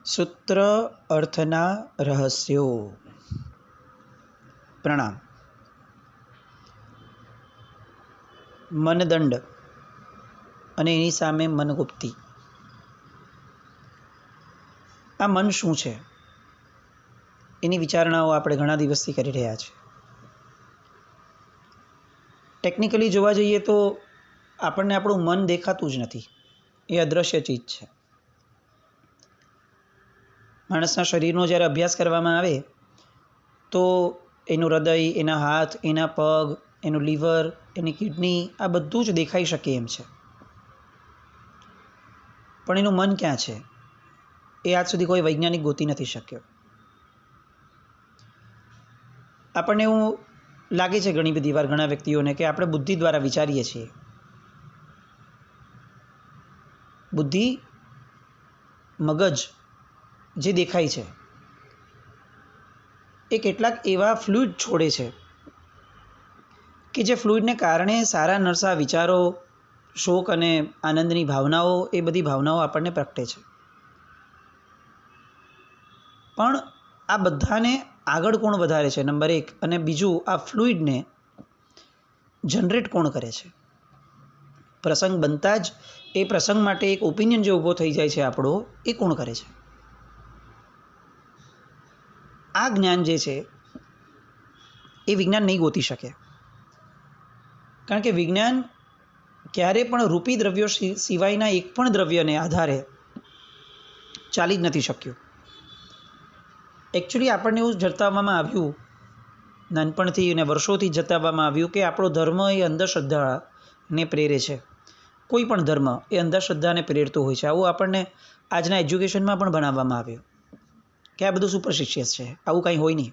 સૂત્ર અર્થના રહસ્યો. પ્રણામ. મનદંડ અને એની સામે મનગુપ્તી. આ મન શું છે એની વિચારણાઓ આપણે ઘણા દિવસથી કરી રહ્યા છીએ. ટેકનિકલી જોવા જઈએ તો આપણને આપણું મન દેખાતું જ નથી. એ અદૃશ્ય ચીજ છે. માણસના શરીરનો જ્યારે અભ્યાસ કરવામાં આવે તો એનું હૃદય, એના હાથ, એના પગ, એનું લીવર, એની કિડની, આ બધું જ દેખાઈ શકે એમ છે. પણ એનું મન ક્યાં છે એ આજ સુધી કોઈ વૈજ્ઞાનિક ગોતી નથી શક્યો. આપણને એવું લાગે છે ઘણી બધી વાર ઘણા વ્યક્તિઓને કે આપણે બુદ્ધિ દ્વારા વિચારીએ છીએ. બુદ્ધિ, મગજ જે દેખાય છે એ કેટલાક એવા ફ્લુઇડ છોડે છે કે જે ફ્લુઇડને કારણે સારા નરસા વિચારો, શોક અને આનંદની ભાવનાઓ, એ બધી ભાવનાઓ આપણને પ્રગટે છે. પણ આ બધાને આગળ કોણ વધારે છે? નંબર એક. અને બીજું, આ ફ્લુઇડને જનરેટ કોણ કરે છે? પ્રસંગ બનતા જ એ પ્રસંગ માટે એક ઓપિનિયન જે ઊભો થઈ જાય છે આપણો, એ કોણ કરે છે? આ જ્ઞાન જે છે એ વિજ્ઞાન નહીં ગોતી શકે. કારણ કે વિજ્ઞાન ક્યારે પણ રૂપી દ્રવ્યો સિવાયના એક પણ દ્રવ્યને આધારે ચાલી જ નથી શક્યું. એકચ્યુઅલી આપણને એવું જતાવવામાં આવ્યું, નાનપણથી અને વર્ષોથી જતાવવામાં આવ્યું કે આપણો ધર્મ એ અંધશ્રદ્ધાને પ્રેરે છે. કોઈ પણ ધર્મ એ અંધશ્રદ્ધાને પ્રેરતો હોય છે. આવું આપણને આજના એજ્યુકેશનમાં પણ ભણાવવામાં આવ્યું કે આ બધું સુપરસ્ટિશિયસ છે, આવું કંઈ હોય નહીં.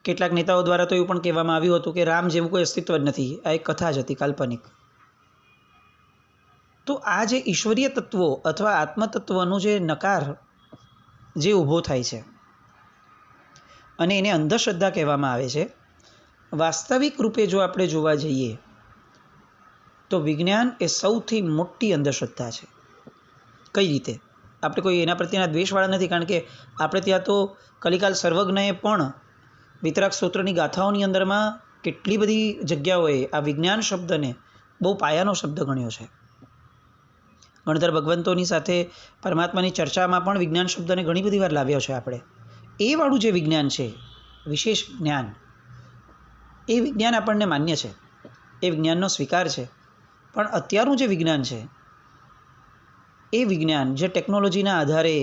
કેટલાક નેતાઓ દ્વારા તો એવું પણ કહેવામાં આવ્યું હતું કે રામ જેવું કોઈ અસ્તિત્વ જ નથી, આ એક કથા જ હતી, કાલ્પનિક. તો આ જે ઈશ્વરીય તત્વો અથવા આત્મતત્વનો જે નકાર જે ઊભો થાય છે અને એને અંધશ્રદ્ધા કહેવામાં આવે છે, વાસ્તવિક રૂપે જો આપણે જોવા જઈએ તો વિજ્ઞાન એ સૌથી મોટી અંધશ્રદ્ધા છે. કઈ રીતે? આપણે કોઈ એના પ્રત્યેના દ્વેષવાળા નથી, કારણ કે આપણે ત્યાં તો કલિકાલ સર્વજ્ઞએ પણ વિતરાગ સ્તોત્રની ગાથાઓની અંદરમાં કેટલી બધી જગ્યાઓએ આ વિજ્ઞાન શબ્દને બહુ પાયાનો શબ્દ ગણ્યો છે. ગણધર ભગવંતોની સાથે પરમાત્માની ચર્ચામાં પણ વિજ્ઞાન શબ્દને ઘણી બધી વાર લાવ્યો છે આપણે. એ વાળું જે વિજ્ઞાન છે, વિશેષ જ્ઞાન, એ વિજ્ઞાન આપણને માન્ય છે, એ વિજ્ઞાનનો સ્વીકાર છે. પણ અત્યારનું જે વિજ્ઞાન છે એ વિજ્ઞાન જે ટેકનોલોજીના આધારે,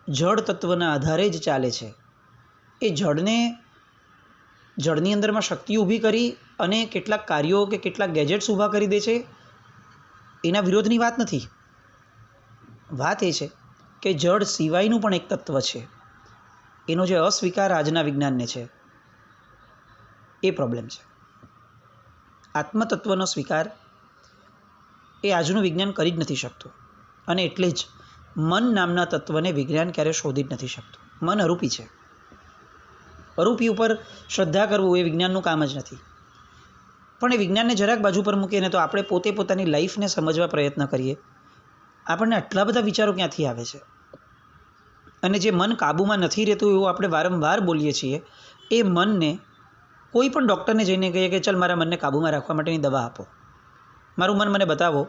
જળ તત્વના આધારે જ ચાલે છે, એ જળની અંદરમાં શક્તિ ઊભી કરી અને કેટલાક કાર્યો કે કેટલાક ગેજેટ્સ ઊભા કરી દે છે, એના વિરોધની વાત નથી. વાત એ છે કે જળ સિવાયનું પણ એક તત્વ છે, એનો જે અસ્વીકાર આજના વિજ્ઞાનને છે, એ પ્રોબ્લેમ છે. આત્મતત્વનો સ્વીકાર એ આજનું વિજ્ઞાન કરી જ નથી શકતું. અને એટલે જ મન નામના તત્વને વિજ્ઞાન ક્યારે શોધી જ નથી શકતું. મન અરૂપી છે. અરૂપી ઉપર શ્રદ્ધા કરવું એ વિજ્ઞાનનું કામ જ નથી. પણ એ વિજ્ઞાનને જરાક બાજુ પર મૂકીએ ને તો આપણે પોતે પોતાની લાઈફને સમજવા પ્રયત્ન કરીએ, આપણને આટલા બધા વિચારો ક્યાંથી આવે છે. અને જે મન કાબૂમાં નથી રહેતું એવું આપણે વારંવાર બોલીએ છીએ, એ મનને કોઈ પણ ડૉક્ટરને જઈને કહીએ કે ચાલ મારા મનને કાબૂમાં રાખવા માટેની દવા આપો, મારું મન મને બતાવો,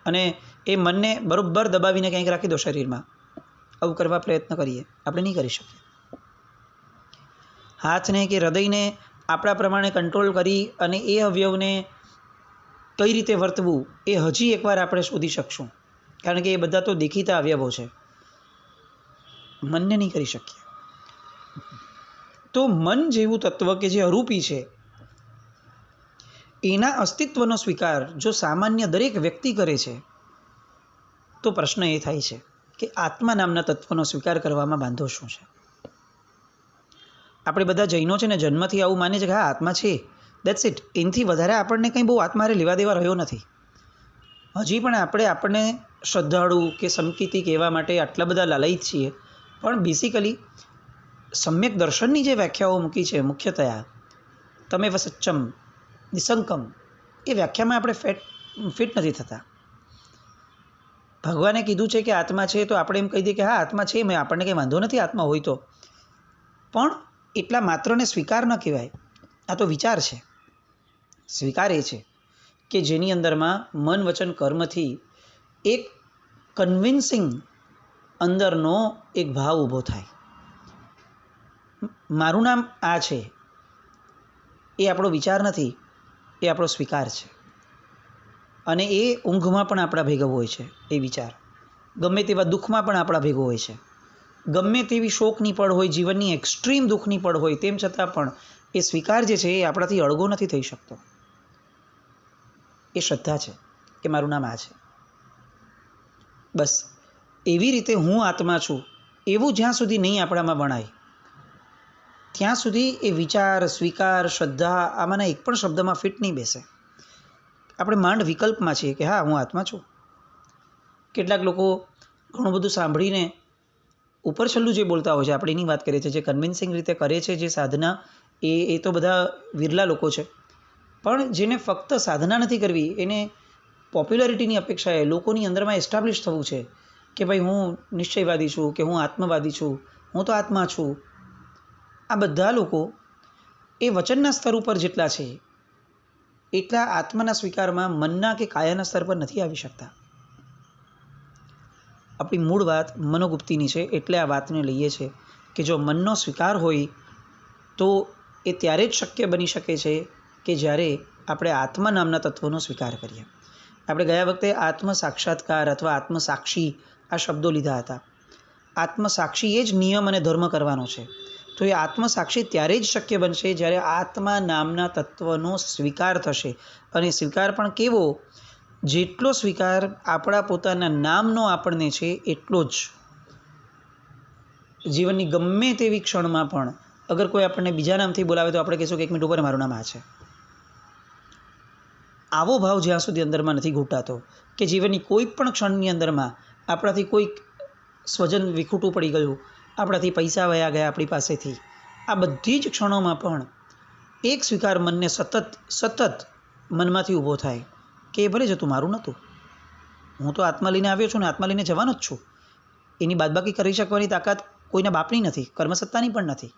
અને એ મનને બરોબર દબાવીને કંઈક રાખી દો શરીરમાં, આવું કરવા પ્રયત્ન કરીએ, આપણે નહીં કરી શકીએ. હાથને કે હૃદયને આપણા પ્રમાણે કંટ્રોલ કરી અને એ અવયવને કઈ રીતે વર્તવું એ હજી એકવાર આપણે શોધી શકશું, કારણ કે એ બધા તો દેખીતા અવયવો છે. મનને નહીં કરી શકીએ. તો મન જેવું તત્વ કે જે અરૂપી છે, એના અસ્તિત્વનો સ્વીકાર જો સામાન્ય દરેક વ્યક્તિ કરે છે તો પ્રશ્ન એ થાય છે કે આત્મા નામના તત્વનો સ્વીકાર કરવામાં વાંધો શું છે? આપણે બધા જૈનો છે ને જન્મથી આવું માને છે કે હા આત્મા છે, દેટ્સ ઇટ. એનાથી વધારે આપણને કંઈ બહુ આત્મારે લેવા દેવા રહ્યો નથી. હજી પણ આપણને શ્રદ્ધાળુ કે સંકિતી કહેવા માટે આટલા બધા લાલયિત છીએ, પણ બેસિકલી સમ્યક દર્શનની જે વ્યાખ્યાઓ મૂકી છે, મુખ્યતયા તમેવ સચ્ચમ, નિસંકમ, એ વ્યાખ્યામાં આપણે ફિટ નથી થતા. ભગવાને કીધું છે કે આત્મા છે, તો આપણે એમ કહી દઈએ કે હા આત્મા છે, મેં આપણને કંઈ વાંધો નથી આત્મા હોય તો, પણ એટલા માત્રને સ્વીકાર ન કહેવાય. આ તો વિચાર છે. સ્વીકાર એ છે કે જેની અંદરમાં મન વચન કર્મથી એક કન્વિન્સિંગ અંદરનો એક ભાવ ઊભો થાય. મારું નામ આ છે એ આપણો વિચાર નથી, એ આપણો સ્વીકાર છે. અને એ ઊંઘમાં પણ આપણા ભેગો હોય છે. એ વિચાર ગમે તેવા દુઃખમાં પણ આપણા ભેગો હોય છે. ગમે તેવી શોકની પળ હોય, જીવનની એક્સ્ટ્રીમ દુઃખની પળ હોય, તેમ છતાં પણ એ સ્વીકાર જે છે એ આપણાથી અળગો નથી થઈ શકતો. એ શ્રદ્ધા છે કે મારું નામ આ છે. બસ એવી રીતે હું આત્મા છું એવું જ્યાં સુધી નહીં આપણામાં વણાય, ત્યાં સુધી એ વિચાર, સ્વીકાર, શ્રદ્ધા આમાંના એક પણ શબ્દમાં ફિટ નહીં બેસે. આપણે માંડ વિકલ્પમાં છીએ કે હા હું આત્મા છું. કેટલાક લોકો ઘણું બધું સાંભળીને ઉપર છેલ્લું જે બોલતા હોય છે, આપણે એની વાત કરીએ છીએ, જે કન્વિન્સિંગ રીતે કરે છે જે સાધના, એ તો બધા વિરલા લોકો છે. પણ જેને ફક્ત સાધના નથી કરવી, એને પોપ્યુલારિટીની અપેક્ષાએ લોકોની અંદરમાં એસ્ટાબ્લિશ થવું છે કે ભાઈ હું નિશ્ચયવાદી છું, કે હું આત્મવાદી છું, હું તો આત્મા છું. આ બધા લોકો એ વચનના સ્તર ઉપર જેટલા છે એટલા આત્માના સ્વીકારમાં મનના કે કાયાના સ્તર પર નથી આવી શકતા. આપણી મૂળ વાત મનોગુપ્તિની છે, એટલે આ વાતને લઈએ છીએ કે જો મનનો સ્વીકાર હોય તો એ ત્યારે જ શક્ય બની શકે છે કે જ્યારે આપણે આત્મા નામના તત્વનો સ્વીકાર કરીએ. આપણે ગયા વખતે આત્મ સાક્ષાત્કાર અથવા આત્મસાક્ષી આ શબ્દો લીધા હતા. આત્મસાક્ષી એ જ નિયમ અને ધર્મ કરવાનો છે. તો એ આત્મસાક્ષી ત્યારે જ શક્ય બનશે જ્યારે આત્મા નામના તત્વનો સ્વીકાર થશે. અને સ્વીકાર પણ કેવો? જેટલો સ્વીકાર આપણા પોતાના નામનો આપણને છે એટલો જ. જીવનની ગમે તેવી ક્ષણમાં પણ અગર કોઈ આપણને બીજા નામથી બોલાવે તો આપણે કહીશું કે એક મિનિટ ઉપર, મારું નામ આ છે. આવો ભાવ જ્યાં સુધી અંદરમાં નથી ઘૂંટાતો કે જીવનની કોઈ પણ ક્ષણની અંદરમાં આપણાથી કોઈક સ્વજન વિખૂટું પડી ગયું, આપણાથી પૈસા વયા ગયા આપણી પાસેથી, આ બધી જ ક્ષણોમાં પણ એક સ્વીકાર મનને સતત મનમાંથી ઊભો થાય કે એ ભલે જતું, મારું નહોતું. હું તો આત્મા લઈને આવ્યો છું ને આત્મા લઈને જવાનો જ છું. એની બાદબાકી કરી શકવાની તાકાત કોઈના બાપની નથી, કર્મસત્તાની પણ નથી.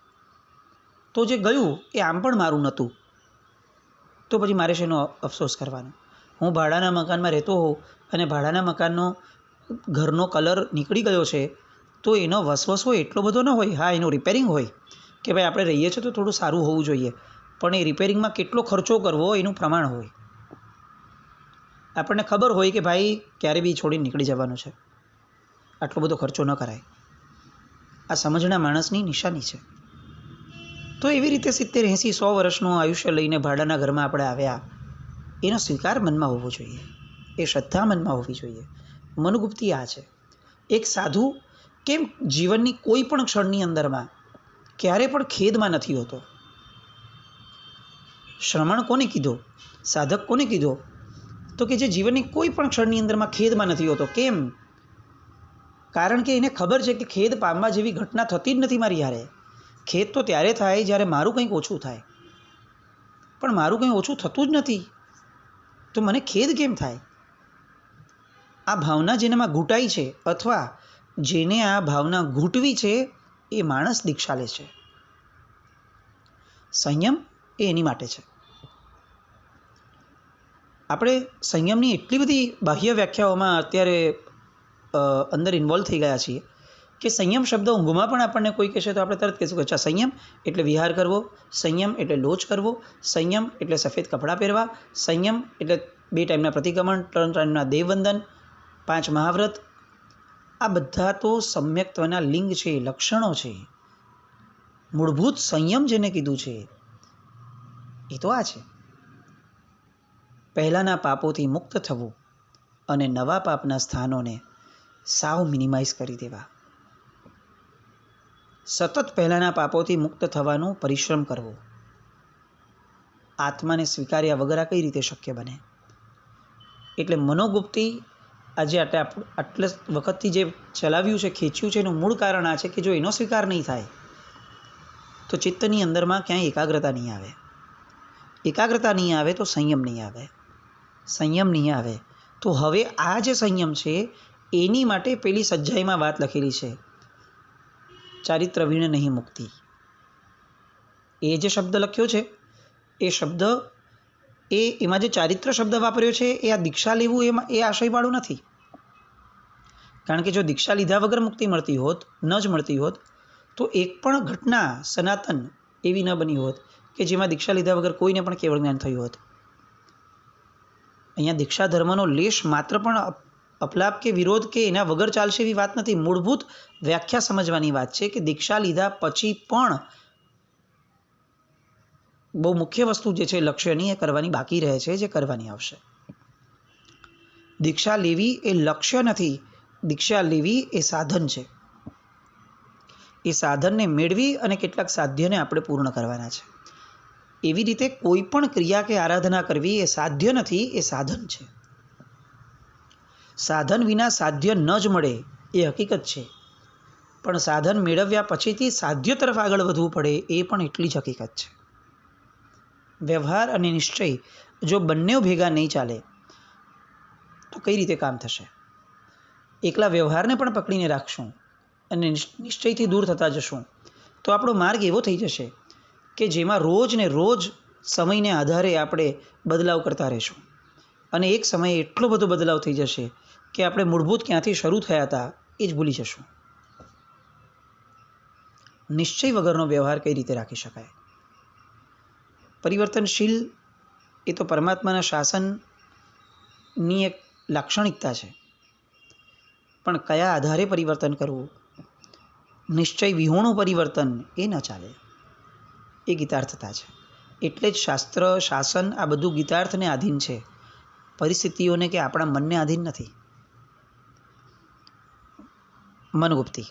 તો જે ગયું એ આમ પણ મારું નહોતું, તો પછી મારે શેનો અફસોસ કરવાનો? હું ભાડાના મકાનમાં રહેતો હોઉં અને ભાડાના મકાનનો ઘરનો કલર નીકળી ગયો છે, તો એનો વસવસો એટલો બધો ન હોય. હા, એનું રિપેરિંગ હોય કે ભાઈ આપણે રહીએ છીએ તો થોડું સારું હોવું જોઈએ, પણ એ રિપેરિંગમાં કેટલો ખર્ચો કરવો એનું પ્રમાણ હોય. આપણને ખબર હોય કે ભાઈ ક્યારે બી છોડીને નીકળી જવાનું છે, આટલો બધો ખર્ચો ન કરાય. આ સમજણા માણસની નિશાની છે. તો એવી રીતે 70, 80, 100 વર્ષનું આયુષ્ય લઈને ભાડાના ઘરમાં આપણે આવ્યા, એનો સ્વીકાર મનમાં હોવો જોઈએ, એ શ્રદ્ધા મનમાં હોવી જોઈએ. મનોગુપ્તિ આ છે. એક સાધુ કેમ જીવનની કોઈ પણ ક્ષણની અંદરમાં ક્યારે પણ ખેદમાં નથી હોતો? શ્રમણ કોને કીધો? સાધક કોને કીધો? તો કે જે જીવનની કોઈ પણ ક્ષણની અંદરમાં ખેદમાં નથી હોતો. કેમ? કારણ કે એને ખબર છે કે ખેદ પામવા જેવી ઘટના થતી જ નથી મારી હારે. ખેદ તો ત્યારે થાય જ્યારે મારું કંઈક ઓછું થાય, પણ મારું કંઈ ઓછું થતું જ નથી, તો મને ખેદ કેમ થાય? આ ભાવના જેનામાં ઘૂંટાઈ છે અથવા જેને આ ભાવના ઘૂંટવી છે એ માણસ દીક્ષા લે છે. સંયમ એ એની માટે છે. આપણે સંયમની એટલી બધી બાહ્ય વ્યાખ્યાઓમાં અત્યારે અંદર ઇન્વોલ્વ થઈ ગયા છીએ કે સંયમ શબ્દ ઊંઘમાં પણ આપણને કોઈ કહેશે તો આપણે તરત કહીશું કે અચ્છા સંયમ એટલે વિહાર કરવો, સંયમ એટલે લોચ કરવો, સંયમ એટલે સફેદ કપડાં પહેરવા, સંયમ એટલે 2 ટાઈમના પ્રતિક્રમણ, 3 ટાઈમના દેવવંદન, 5 મહાવ્રત. આ બધા તો સમ્યક્ત્વના લિંગ છે, લક્ષણો છે. મૂળભૂત સંયમ જેને કીધું છે એ તો આ છે. પહેલાંના પાપોથી મુક્ત થવું અને નવા પાપના સ્થાનોને સાવ મિનિમાઇઝ કરી દેવા. સતત પહેલાંના પાપોથી મુક્ત થવાનો પરિશ્રમ કરવો. આત્માને સ્વીકાર્યા વગર આ કઈ રીતે શક્ય બને? એટલે મનોગુપ્તિ આજે આટલા વખતથી જે ચલાવ્યું છે, ખેંચ્યું છે, એનું મૂળ કારણ આ છે કે જો એનો સ્વીકાર નહીં થાય તો ચિત્તની અંદરમાં ક્યાંય એકાગ્રતા નહીં આવે. એકાગ્રતા નહીં આવે તો સંયમ નહીં આવે. સંયમ નહીં આવે તો હવે આ જે સંયમ છે એની માટે પેલી સજ્જાઈમાં વાત લખેલી છે, ચારિત્ર વીણ નહીં મુક્તિ. એ જે શબ્દ લખ્યો છે એ શબ્દ એમાં જે ચારિત્ર શબ્દ વાપર્યો છે એ આ દીક્ષા લેવું એ આશયવાળું નથી. કારણ કે જો દીક્ષા લીધા વગર મુક્તિ મળતી હોત, ન જ મળતી હોત, તો એક પણ ઘટના સનાતન એવી ન બની હોત કે જેમાં દીક્ષા લીધા વગર કોઈને પણ કેવળ જ્ઞાન થયું હોત. અહીંયા દીક્ષા ધર્મનો લેશ માત્ર પણ અપલાપ કે વિરોધ કે એના વગર ચાલશે એવી વાત નથી. મૂળભૂત વ્યાખ્યા સમજવાની વાત છે કે દીક્ષા લીધા પછી પણ બહુ મુખ્ય વસ્તુ જે છે લક્ષ્યની એ કરવાની બાકી રહે છે, જે કરવાની આવશે. દીક્ષા લેવી એ લક્ષ્ય નથી, દીક્ષા લેવી એ સાધન છે. એ સાધનને મેળવી અને કેટલાક સાધ્યને આપણે પૂર્ણ કરવાના છે. એવી રીતે કોઈ પણ ક્રિયા કે આરાધના કરવી એ સાધ્ય નથી, એ સાધન છે. સાધન વિના સાધ્ય ન જ મળે એ હકીકત છે, પણ સાધન મેળવ્યા પછીથી સાધ્ય તરફ આગળ વધવું પડે એ પણ એટલી જ હકીકત છે. વ્યવહાર અને નિશ્ચય જો બંને ભેગા નહીં ચાલે તો કઈ રીતે કામ થશે? એકલા વ્યવહારને પણ પકડીને રાખશું અને નિશ્ચયથી દૂર થતા જશું તો આપણો માર્ગ એવો થઈ જશે કે જેમાં રોજ ને રોજ સમયને આધારે આપણે બદલાવ કરતા રહીશું અને એક સમયે એટલો બધો બદલાવ થઈ જશે કે આપણે મૂળભૂત ક્યાંથી શરૂ થયા હતા એ જ ભૂલી જશું. નિશ્ચય વગરનો વ્યવહાર કઈ રીતે રાખી શકાય? પરિવર્તનશીલ એ તો પરમાત્માના શાસનની એક લાક્ષણિકતા છે, પણ કયા આધારે પરિવર્તન કરવું, નિશ્ચય વિહોણું પરિવર્તન એ ન ચાલે. એ ગીતાર્થતા છે. એટલે જ શાસ્ત્ર, શાસન આ બધું ગીતાર્થને આધીન છે, પરિસ્થિતિઓને કે આપણા મનને આધીન નથી. મનગુપ્તિ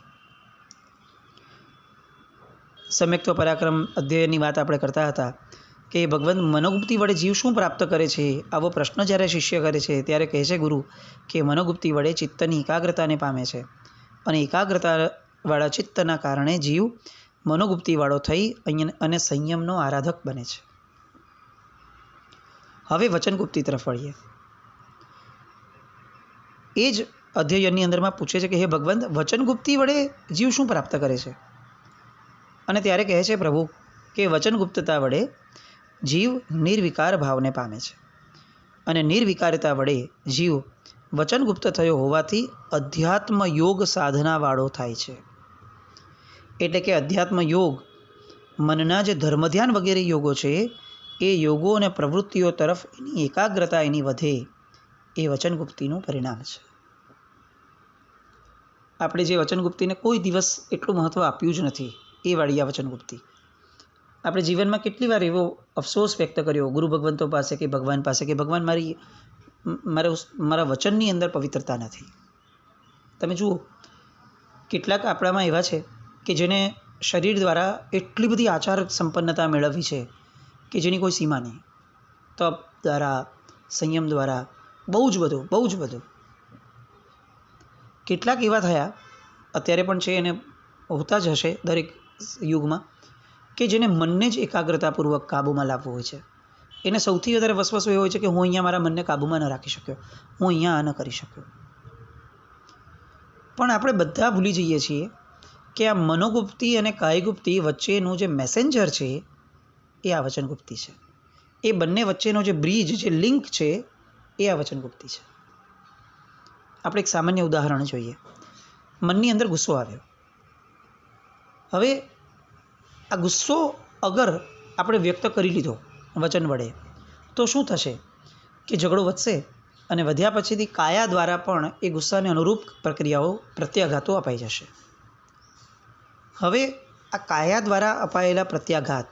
સમ્યક્ત્વ પરાક્રમ અધ્યયનની વાત આપણે કરતા હતા કે ભગવાન મનોગુપ્તિ વડે જીવ શું પ્રાપ્ત કરે છે? આવો પ્રશ્ન જ્યારે શિષ્ય કરે છે ત્યારે કહે છે ગુરુ કે મનોગુપ્તિ વડે ચિત્તની એકાગ્રતાને પામે છે અને એકાગ્રતાવાળા ચિત્તના કારણે જીવ મનોગુપ્તિવાળો થઈ અને સંયમનો આરાધક બને છે. હવે વચનગુપ્તિ તરફ વળીએ. એ જ અધ્યયનની અંદરમાં પૂછે છે કે હે ભગવાન, વચનગુપ્તિ વડે જીવ શું પ્રાપ્ત કરે છે? અને ત્યારે કહે છે પ્રભુ કે વચનગુપ્તતા વડે જીવ નિર્વિકાર ભાવને પામે છે અને નિર્વિકારતા વડે જીવ વચનગુપ્ત થયો હોવાથી અધ્યાત્મ યોગ સાધનાવાળો થાય છે. એટલે કે અધ્યાત્મ યોગ, મનના જે ધર્મધ્યાન વગેરે યોગો છે એ યોગો અને પ્રવૃત્તિઓ તરફ એની એકાગ્રતા એની વધે એ વચનગુપ્તિનું પરિણામ છે. આપણે જે વચનગુપ્તિને કોઈ દિવસ એટલું મહત્ત્વ આપ્યું જ નથી એ વાળી આ વચનગુપ્તિ. આપણે જીવનમાં કેટલી વાર એવો અફસોસ વ્યક્ત કર્યો ગુરુ ભગવંતો પાસે કે ભગવાન પાસે કે ભગવાન મારા વચનની અંદર પવિત્રતા નથી. તમે જુઓ, કેટલાક આપણામાં એવા છે કે જેને શરીર દ્વારા એટલી બધી આચાર સંપન્નતા મેળવવી છે કે જેની કોઈ સીમા નહીં. તપ દ્વારા, સંયમ દ્વારા, બહુ જ બધું. કેટલાક એવા થયા, અત્યારે પણ છે અને હોતા જ હશે દરેક યુગમાં, કે જેને મનને જ એકાગ્રતાપૂર્વક કાબૂમાં લાવવું હોય છે. એને સૌથી વધારે વસવસો એ હોય છે કે હું અહીંયા મારા મનને કાબૂમાં ન રાખી શક્યો, હું અહીંયા આ ન કરી શક્યો. પણ આપણે બધા ભૂલી જઈએ છીએ કે આ મનોગુપ્તિ અને કાયગુપ્તિ વચ્ચેનું જે મેસેન્જર છે એ આ વચનગુપ્તિ છે. એ બંને વચ્ચેનો જે બ્રિજ, જે લિંક છે એ આ વચનગુપ્તિ છે. આપણે એક સામાન્ય ઉદાહરણ જોઈએ. મનની અંદર ગુસ્સો આવ્યો. હવે આ ગુસ્સો અગર આપણે વ્યક્ત કરી લીધો વચન વડે તો શું થશે કે ઝઘડો વધશે અને વધ્યા પછીથી કાયા દ્વારા પણ એ ગુસ્સાને અનુરૂપ પ્રક્રિયાઓ, પ્રત્યાઘાતો અપાઈ જશે. હવે આ કાયા દ્વારા અપાયેલા પ્રત્યાઘાત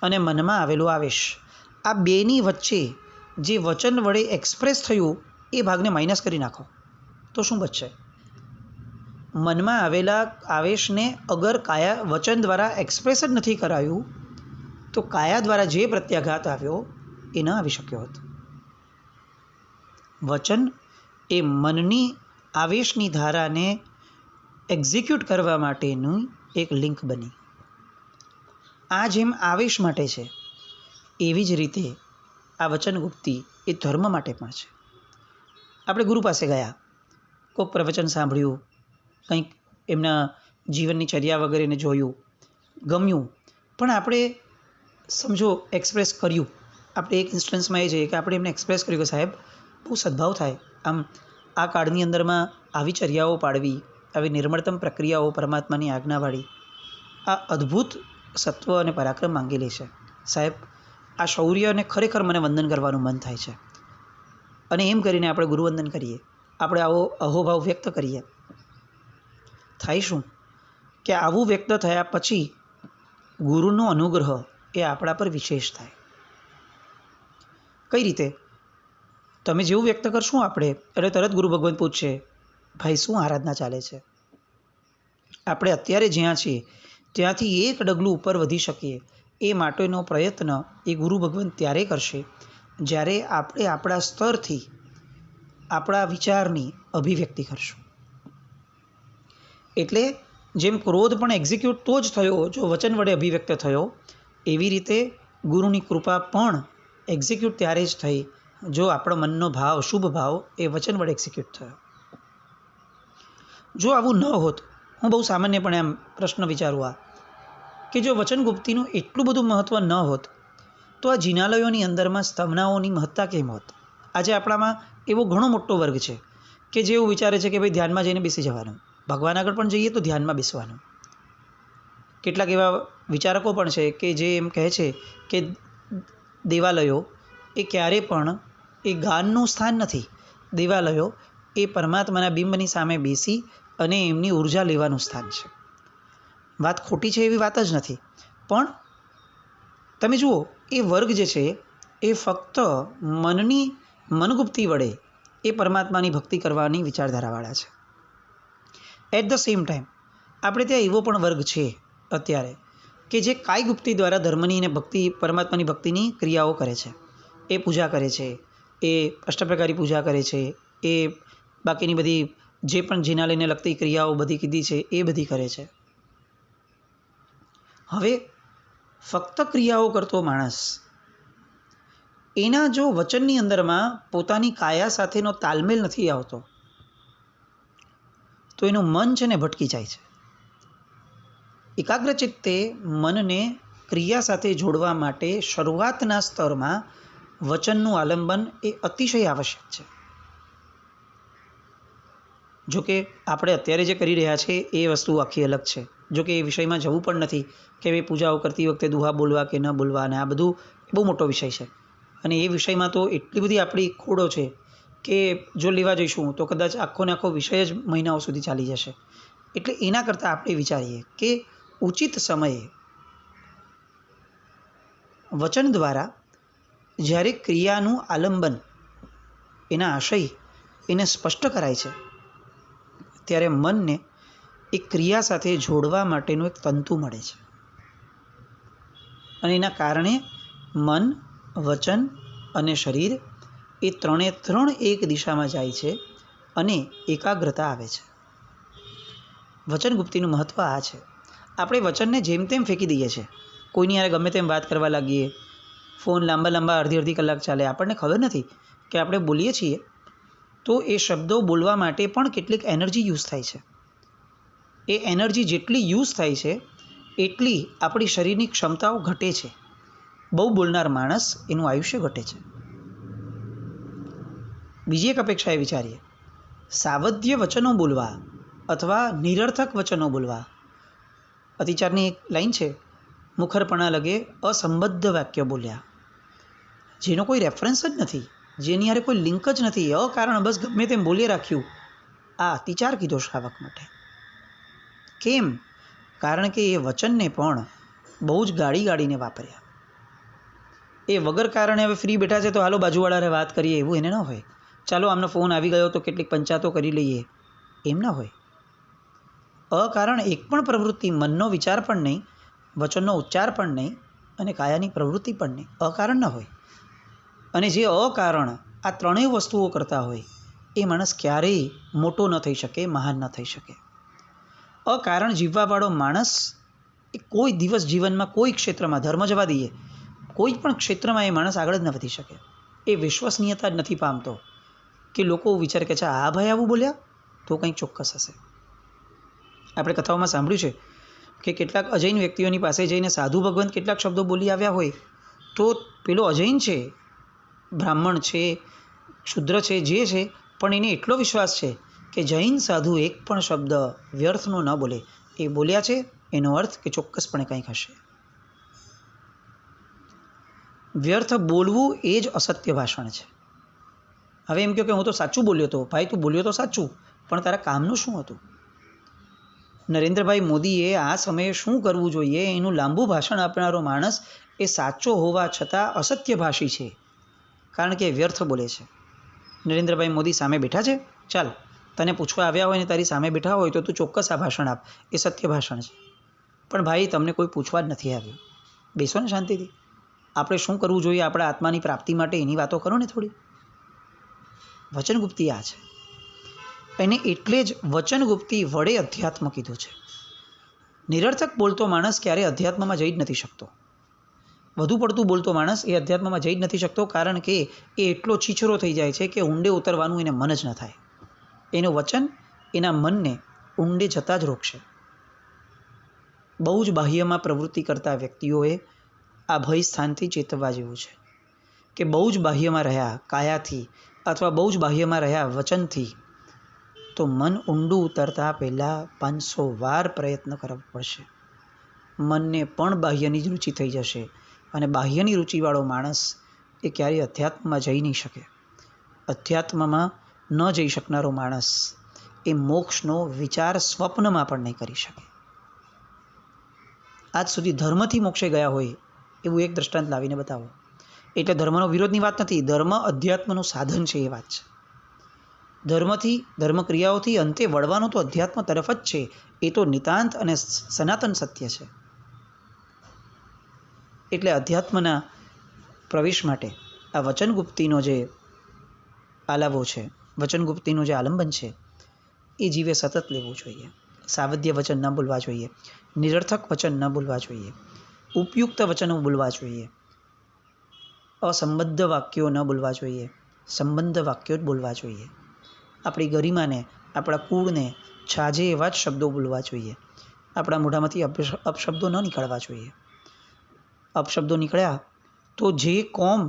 અને મનમાં આવેલો આવેશ, આ બેની વચ્ચે જે વચન વડે એક્સપ્રેસ થયું એ ભાગને માઇનસ કરી નાખો તો શું બચશે? મનમાં આવેલા આવેશને અગર કાયા વચન દ્વારા એક્સપ્રેસ જ નથી કરાયું તો કાયા દ્વારા જે પ્રત્યાઘાત આવ્યો એ ન આવી શક્યો હોત. વચન એ મનની આવેશની ધારાને એક્ઝિક્યુટ કરવા માટેનું એક લિંક બની. આ જેમ આવેશ માટે છે એવી જ રીતે આ વચનગુપ્તિ એ ધર્મ માટે પણ છે. આપણે ગુરુ પાસે ગયા કોઈક પ્રવચન સાંભળ્યું, કંઈક એમના જીવનની ચર્યા વગેરેને જોયું, ગમ્યું, પણ આપણે સમજો એક્સપ્રેસ કર્યું. આપણે એક ઇન્સ્ટન્સમાં એ છે કે આપણે એમને એક્સપ્રેસ કર્યું કે સાહેબ બહુ સદભાવ થાય, આમ આ કાળની અંદરમાં આવી ચર્યાઓ પાડવી, આવી નિર્મળતમ પ્રક્રિયાઓ પરમાત્માની આજ્ઞાવાળી, આ અદ્ભુત સત્વ અને પરાક્રમ માંગી લે છે. સાહેબ આ શૌર્યને ખરેખર મને વંદન કરવાનું મન થાય છે. અને એમ કરીને આપણે ગુરુવંદન કરીએ, આપણે આવો અહોભાવ વ્યક્ત કરીએ. થાય શું કે આવું વ્યક્ત થયા પછી ગુરુનો અનુગ્રહ એ આપણા પર વિશેષ થાય. કઈ રીતે? તમે જેવું વ્યક્ત કરશું આપણે એટલે તરત ગુરુ ભગવાન પૂછશે, ભાઈ શું આરાધના ચાલે છે? આપણે અત્યારે જ્યાં છીએ ત્યાંથી એક ડગલું ઉપર વધી શકીએ એ માટેનો પ્રયત્ન એ ગુરુ ભગવાન ત્યારે કરશે જ્યારે આપણે આપણા સ્તરથી આપણા વિચારની અભિવ્યક્તિ કરશું. એટલે જેમ ક્રોધ પણ એક્ઝિક્યુટ તો જ થયો જો વચન વડે અભિવ્યક્ત થયો, એવી રીતે ગુરુની કૃપા પણ એક્ઝિક્યુટ ત્યારે જ થઈ જો આપણો મનનો ભાવ, શુભ ભાવ એ વચન વડે એક્ઝિક્યુટ થયો. જો આવું ન હોત, હું બહુ સામાન્યપણે આમ પ્રશ્ન વિચારું કે જો વચનગુપ્તિનું એટલું બધું મહત્ત્વ ન હોત તો આ જિનાલયોની અંદરમાં સ્તંભનાઓની મહત્તા કેમ હોત? આજે આપણામાં એવો ઘણો મોટો વર્ગ છે કે જે એવું વિચારે છે કે ભાઈ ધ્યાનમાં જઈને બેસી જવાનું, ભગવાન આગળ પણ જઈએ તો ધ્યાનમાં બેસવાનું. કેટલાક એવા વિચારકો પણ છે કે જે એમ કહે છે કે દેવાલયો એ ક્યારે પણ એ ગાનનું સ્થાન નથી. દેવાલયો એ પરમાત્માના બિંબની સામે બેસી અને એમની ઉર્જા લેવાનું સ્થાન છે. વાત ખોટી છે એવી વાત જ નથી, પણ તમે જુઓ એ વર્ગ જે છે એ ફક્ત મનગુપ્તિ વડે એ પરમાત્માની ભક્તિ કરવાની વિચારધારાવાળા છે. એટ ધ સેમ ટાઈમ આપણે ત્યાં એવો પણ વર્ગ છે અત્યારે કે જે કાય ગુપ્તિ દ્વારા ધર્મની અને ભક્તિ, પરમાત્માની ભક્તિની ક્રિયાઓ કરે છે. એ પૂજા કરે છે, એ અષ્ટપ્રકારી પૂજા કરે છે, એ બાકીની બધી જે પણ જિનાલયને લગતી ક્રિયાઓ બધી કીધી છે એ બધી કરે છે. હવે ફક્ત ક્રિયાઓ કરતો માણસ એના જો વચનની અંદરમાં પોતાની કાયા સાથેનો તાલમેલ નથી આવતો તો એનું મન છે ને ભટકી જાય છે. એકાગ્રચિત્તે મનને ક્રિયા સાથે જોડવા માટે શરૂઆતના સ્તરમાં વચનનું આલંબન એ અતિશય આવશ્યક છે. જોકે આપણે અત્યારે જે કરી રહ્યા છીએ એ વસ્તુ આખી અલગ છે. જોકે એ વિષયમાં જવું પણ નથી કે ભાઈ પૂજાઓ કરતી વખતે દુહા બોલવા કે ન બોલવા, અને આ બધું બહુ મોટો વિષય છે. અને એ વિષયમાં તો એટલી બધી આપણી ખોડો છે કે જો લેવા જઈશું તો કદાચ આખો ને આખો વિષય જ મહિનાઓ સુધી ચાલી જશે. એટલે એના કરતાં આપણે વિચારીએ કે ઉચિત સમયે વચન દ્વારા જ્યારે ક્રિયાનું આલંબન, એના આશય એને સ્પષ્ટ કરાય છે ત્યારે મનને એ ક્રિયા સાથે જોડવા માટેનું એક તંતુ મળે છે. અને એના કારણે મન, વચન અને શરીર એ ત્રણે ત્રણ એક દિશામાં જાય છે અને એકાગ્રતા આવે છે. વચનગુપ્તિનું મહત્ત્વ આ છે. આપણે વચનને જેમ તેમ ફેંકી દઈએ છીએ. કોઈની યારે ગમે તેમ વાત કરવા લાગીએ, ફોન લાંબા અડધી કલાક ચાલે, આપણને ખબર નથી કે આપણે બોલીએ છીએ તો એ શબ્દો બોલવા માટે પણ કેટલીક એનર્જી યુઝ થાય છે. એ એનર્જી જેટલી યુઝ થાય છે એટલી આપણી શરીરની ક્ષમતાઓ ઘટે છે. બહુ બોલનાર માણસ એનું આયુષ્ય ઘટે છે. બીજી એક અપેક્ષા એ વિચારીએ, સાવધ્ય વચનો બોલવા અથવા નિરર્થક વચનો બોલવા. અતિચારની એક લાઈન છે, મુખરપણા લગે અસંબદ્ધ વાક્ય બોલ્યા, જેનો કોઈ રેફરન્સ જ નથી, જેની યારે કોઈ લિંક જ નથી, અકારણ બસ ગમે તેમ બોલી રાખ્યું. આ અતિચાર કીધો શ્રાવક માટે. કેમ? કારણ કે એ વચનને પણ બહુ જ ગાળીને વાપર્યા. એ વગર કારણે હવે ફ્રી બેઠા છે તો હાલો બાજુવાળાને વાત કરીએ એવું એને ન હોય. ચાલો આમનો ફોન આવી ગયો તો કેટલીક પંચાતો કરી લઈએ, એમ ન હોય. અકારણ એક પણ પ્રવૃત્તિ, મનનો વિચાર પણ નહીં, વચનનો ઉચ્ચાર પણ નહીં અને કાયાની પ્રવૃત્તિ પણ નહીં, અકારણ ન હોય. અને જે અકારણ આ ત્રણેય વસ્તુઓ કરતા હોય એ માણસ ક્યારેય મોટો ન થઈ શકે, મહાન ન થઈ શકે. અકારણ જીવવાવાળો માણસ એ કોઈ દિવસ જીવનમાં કોઈ ક્ષેત્રમાં, ધર્મ જવા દઈએ, કોઈ પણ ક્ષેત્રમાં એ માણસ આગળ જ ન વધી શકે. એ વિશ્વસનીયતા જ નથી પામતો કે લોકો વિચારે કે આ ભાઈ આવું બોલ્યા, તો કંઈક ચોક્કસ હશે. આપણે કથાઓમાં સાંભળ્યું છે કે કેટલાક અજૈન વ્યક્તિઓની પાસે જઈને સાધુ ભગવંત કેટલાક શબ્દો બોલી આવ્યા હોય તો પેલો અજૈન છે, બ્રાહ્મણ છે, શુદ્ર છે, જે છે, પણ એને એટલો વિશ્વાસ છે કે જૈન સાધુ એક પણ શબ્દ વ્યર્થનો ન બોલે. એ બોલ્યા છે એનો અર્થ કે ચોક્કસપણે કંઈક હશે. વ્યર્થ બોલવું એ જ અસત્ય ભાષણ છે. હવે એમ કહો કે હું તો સાચું બોલ્યો હતો. ભાઈ તું બોલ્યો તો સાચું, પણ તારા કામનું શું હતું? નરેન્દ્રભાઈ મોદીએ આ સમયે શું કરવું જોઈએ એનું લાંબુ ભાષણ આપનારો માણસ એ સાચો હોવા છતાં અસત્ય ભાષી છે, કારણ કે વ્યર્થ બોલે છે. નરેન્દ્રભાઈ મોદી સામે બેઠા છે, ચાલ તને પૂછવા આવ્યા હોય ને તારી સામે બેઠા હોય તો તું ચોક્કસ આ ભાષણ આપ, એ સત્ય ભાષણ છે. પણ ભાઈ તમને કોઈ પૂછવા જ નથી આવ્યું, બેસો ને શાંતિથી. આપણે શું કરવું જોઈએ આપણા આત્માની પ્રાપ્તિ માટે એની વાતો કરો ને થોડી. વચનગુપ્તી આ છે, એને એટલે જ વચનગુપ્તી વડે અધ્યાત્મ કીધું છે. નિરર્થક બોલતો માણસ ક્યારેય અધ્યાત્મમાં જઈ જ નથી શકતો. વધુ પડતું બોલતો માણસ એ અધ્યાત્મમાં જઈ જ નથી શકતો, કારણ કે એ એટલો છીછરો થઈ જાય છે કે ઊંડે ઉતરવાનું એને મન જ ન થાય. એનું વચન એના મનને ઊંડે જતાં જ રોકશે. બહુ જ બાહ્યમાં પ્રવૃત્તિ કરતા વ્યક્તિઓએ આ ભય સ્થાનથી ચેતવવા જેવું છે કે બહુ જ બાહ્યમાં રહ્યા કાયાથી અથવા બહુ જ બાહ્યમાં રહ્યા વચનથી, તો મન ઊંડું ઉતરતા પહેલાં 500 વાર પ્રયત્ન કરવો પડશે. મનને પણ બાહ્યની જ રુચિ થઈ જશે, અને બાહ્યની રુચિવાળો માણસ એ ક્યારેય અધ્યાત્મમાં જઈ નહીં શકે. અધ્યાત્મમાં ન જઈ શકનારો માણસ એ મોક્ષનો વિચાર સ્વપ્નમાં પણ નહીં કરી શકે. આજ સુધી ધર્મથી મોક્ષે ગયા હોય એવું એક દ્રષ્ટાંત લાવીને બતાવો. એટલે ધર્મનો વિરોધની વાત નથી, ધર્મ અધ્યાત્મનું સાધન છે એ વાત છે. ધર્મથી, ધર્મક્રિયાઓથી અંતે વળવાનો તો અધ્યાત્મ તરફ જ છે. એ તો નિતાંત અને સનાતન સત્ય છે. એટલે અધ્યાત્મના પ્રવેશ માટે આ વચનગુપ્તીનો જે આલાવો છે, વચનગુપ્તીનું જે આલંબન છે, એ જીવે સતત લેવું જોઈએ. સાવધ્ય વચન ન બોલવા જોઈએ, નિરર્થક વચન ન બોલવા જોઈએ, ઉપયુક્ત વચનો બોલવા જોઈએ, અસંબદ્ધ વાક્યો ન બોલવા જોઈએ, સંબંધ વાક્યો જ બોલવા જોઈએ. આપણી ગરિમાને, આપણા કુળને છાજે એવા જ શબ્દો બોલવા જોઈએ. આપણા મોઢામાંથી અપશબ્દો ન નીકળવા જોઈએ. અપશબ્દો નીકળ્યા તો જે કોમ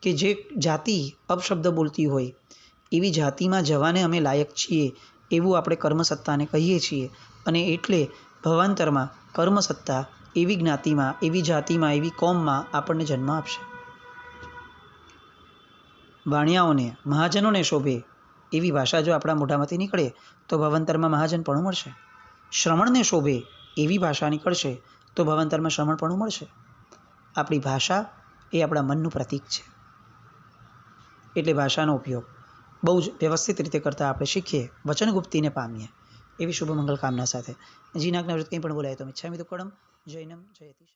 કે જે જાતિ અપશબ્દ બોલતી હોય એવી જાતિમાં જવાને અમે લાયક છીએ એવું આપણે કર્મસત્તાને કહીએ છીએ, અને એટલે ભવાંતરમાં કર્મસત્તા એવી જ્ઞાતિમાં, એવી જાતિમાં, એવી કોમમાં આપણને જન્મ આપશે. વાણિયાઓને, મહાજનોને શોભે એવી ભાષા જો આપણા મોઢામાંથી નીકળે તો ભવાંતરમાં મહાજનપણું મળશે. શ્રમણને શોભે એવી ભાષા નીકળશે તો ભવાંતરમાં શ્રમણપણું મળશે. આપણી ભાષા એ આપણા મનનું પ્રતીક છે. એટલે ભાષાનો ઉપયોગ બહુ જ વ્યવસ્થિત રીતે કરતાં આપણે શીખીએ, વચનગુપ્તીને પામીએ, એવી શુભ મંગલ કામના સાથે. જીનાજ્ઞા કંઈ પણ બોલાય તો મિચ્છામિ દુક્કડમ. જૈનમ જયતિ.